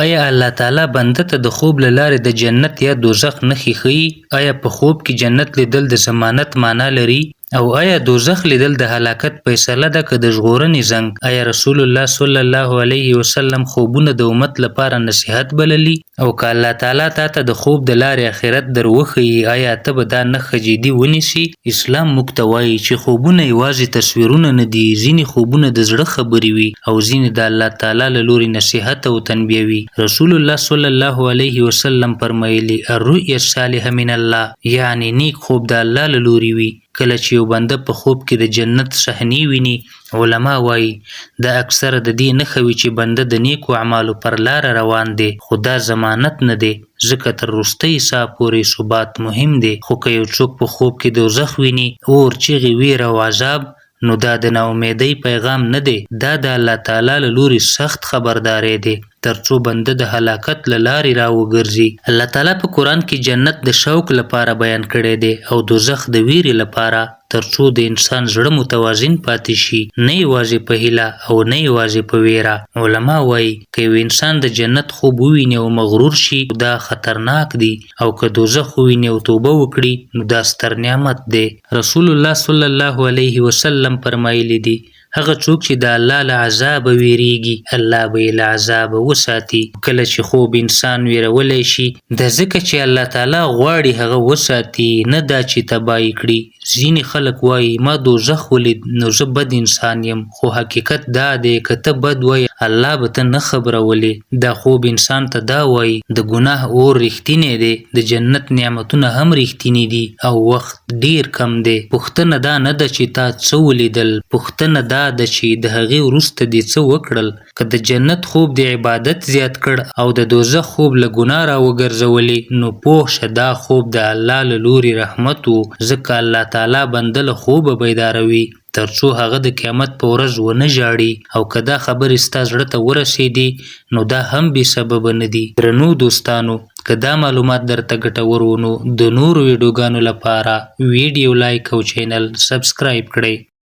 آیا الله تعالی بنده ته د خوب له لارې د جنت یا دوزخ نښې ښیي؟ آیا په خوب کې جنت لیدل د ضمانت معنا لري؟ او آیا دوزخ لیدل د هلاکت فیصله ده که د ژغورنې زنګ؟ آیا رسول الله صلی الله علیه وسلم خوبونه د امت لپاره نصیحت بللي؟ او که الله تعالی تا ته د خوب د لارې آخرت در وښیي، آیا ته به دا نښه جدي ونیسي؟ اسلام موږ ته وایي چې خوبونه یوازې تصویرونه نه دي، ځینې خوبونه د زړه خبرې وي او ځینې د الله تعالی له لورې نصیحت او تنبیه وي. رسول الله صلی الله علیه وسلم فرمایلي الرؤیا الصالحه من الله، یعنی نیک خوب د الله له لورې وي. کله چې یو بنده په خوب کې د جنت صحنې ویني، علما وایي دا اکثره د دې نښه وي چې بنده د نیکو اعمالو پر لاره روان دی، خو دا ضمانت نه دی، ځکه تر وروستۍ ساه پورې ثبات مهم دی. خو که یو څوک په خوب کې دوزخ ویني، اور، چغې، ویر او عذاب، نو دا د ناامیدۍ پیغام نه دی، دا د الله تعالی له لورې سخت خبرداری دی ترڅو بنده د هلاکت له لارې راوګرځي. الله تعالی په قرآن کې جنت د شوق لپاره بیان کړی دی او دوزخ د ویرې لپاره، ترڅو د انسان زړه متوازن پاتې شي، نه یوازې په هیله او نه یوازې په ویره. علما وایي که یو انسان د جنت خوب وویني او مغرور شي، دا خطرناک دی، او که دوزخ وویني او توبه وکړي، نو دا ستر نعمت دی. رسول الله صلی الله علیه وسلم فرمایلی دی هغه څوک چې د الله له عذابه ویریږي، الله به یې له عذابه وساتي. کله چې خوب انسان ویرولی شي، د ځکه چې الله تعالی غواړي هغه وساتي، نه دا چې تباه یې کړي. ځینې خلک وایي ما دوزخ ولید نو زه بد انسان یم، خو حقیقت دا دی که ته بد وایې الله به ته نه خبرولې. دا خوب انسان ته دا وایي د ګناه اور رښتینی دی، د جنت نعمتونه هم رښتیني دي او وخت ډیر کم دی. پوښتنه دا نه ده چې تا څه ولیدل، پوښتنه دا ده چې د هغې وروسته دې څه وکړل. که د جنت خوب د عبادت زیات کړ او د دوزخ خوب له ګناه راوګرځولې، نو پوه شه دا خوب د الله له لورې رحمت و، ځکه الله تعالی بنده له خوبه بیداروي ترڅو هغه د قیامت په ورځ ونه ژاړي. او که دا خبرې ستا زړه ته ورسېدې، نو دا هم بې سببه نه دي. درنو دوستانو، که دا معلومات درته ګټور و، نو د نورو ویډیوګانو لپاره ویډیو لایک او چینل سبسکرایب کړئ.